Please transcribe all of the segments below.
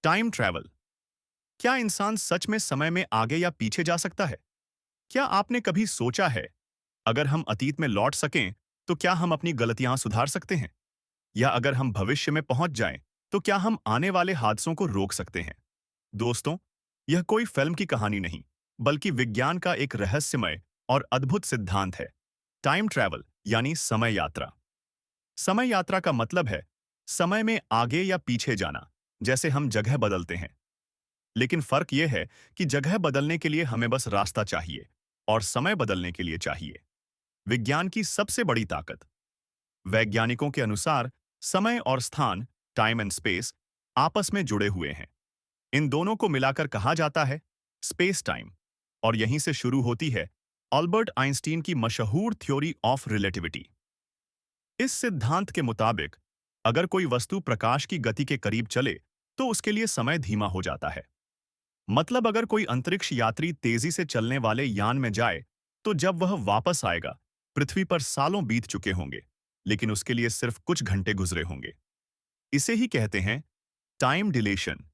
Time travel. क्या इंसान सच में समय में आगे या पीछे जा सकता है? क्या आपने कभी सोचा है, अगर हम अतीत में लौट सकें, तो क्या हम अपनी गलतियां सुधार सकते हैं? या अगर हम भविष्य में पहुंच जाएं, तो क्या हम आने वाले हादसों को रोक सकते हैं? दोस्तों, यह कोई फिल्म की कहानी नहीं, बल्कि विज्ञान का एक रहस्यमय और अद्भुत सिद्धांत है। टाइम ट्रैवल यानी समय यात्रा। समय यात्रा का मतलब है समय में आगे या पीछे जाना, जैसे हम जगह बदलते हैं। लेकिन फर्क यह है कि जगह बदलने के लिए हमें बस रास्ता चाहिए और समय बदलने के लिए चाहिए विज्ञान की सबसे बड़ी ताकत। वैज्ञानिकों के अनुसार समय और स्थान, टाइम एंड स्पेस, आपस में जुड़े हुए हैं। इन दोनों को मिलाकर कहा जाता है स्पेस टाइम। और यहीं से शुरू होती है अल्बर्ट आइंस्टीन की मशहूर थ्योरी ऑफ रिलेटिविटी। इस सिद्धांत के मुताबिक अगर कोई वस्तु प्रकाश की गति के करीब चले, तो उसके लिए समय धीमा हो जाता है। मतलब अगर कोई अंतरिक्ष यात्री तेजी से चलने वाले यान में जाए, तो जब वह वापस आएगा, पृथ्वी पर सालों बीत चुके होंगे, लेकिन उसके लिए सिर्फ कुछ घंटे गुजरे होंगे। इसे ही कहते हैं टाइम डिलेशन।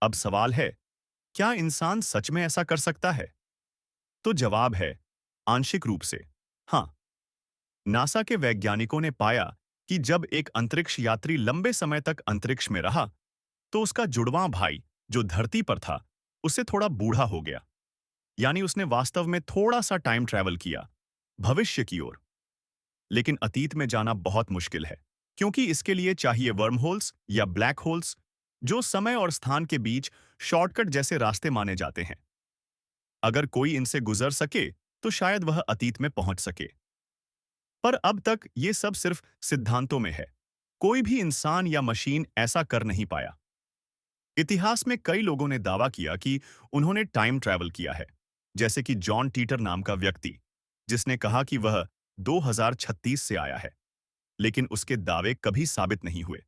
अब सवाल है, क्या इंसान सच में ऐसा कर सकता है? तो जवाब है आंशिक रूप से हाँ। नासा के वैज्ञानिकों ने पाया कि जब एक अंतरिक्ष यात्री लंबे समय तक अंतरिक्ष में रहा, तो उसका जुड़वां भाई, जो धरती पर था, उससे थोड़ा बूढ़ा हो गया। यानी उसने वास्तव में थोड़ा सा टाइम ट्रैवल किया, भविष्य की ओर। लेकिन अतीत में जाना बहुत मुश्किल है, क्योंकि इसके लिए चाहिए वर्म होल्स या ब्लैक होल्स, जो समय और स्थान के बीच शॉर्टकट जैसे रास्ते माने जाते हैं। अगर कोई इनसे गुजर सके, तो शायद वह अतीत में पहुंच सके। पर अब तक ये सब सिर्फ सिद्धांतों में है। कोई भी इंसान या मशीन ऐसा कर नहीं पाया। इतिहास में कई लोगों ने दावा किया कि उन्होंने टाइम ट्रैवल किया है, जैसे कि जॉन टीटर नाम का व्यक्ति, जिसने कहा कि वह 2036 से आया है। लेकिन उसके दावे कभी साबित नहीं हुए।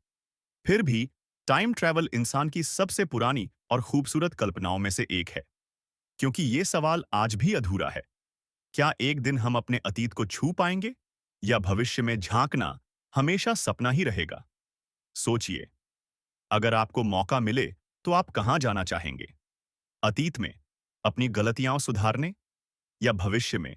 फिर भी टाइम ट्रैवल इंसान की सबसे पुरानी और खूबसूरत कल्पनाओं में से एक है, क्योंकि ये सवाल आज भी अधूरा है। क्या एक दिन हम अपने अतीत को छू पाएंगे, या भविष्य में झांकना हमेशा सपना ही रहेगा? सोचिए, अगर आपको मौका मिले, तो आप कहां जाना चाहेंगे? अतीत में अपनी गलतियां सुधारने, या भविष्य में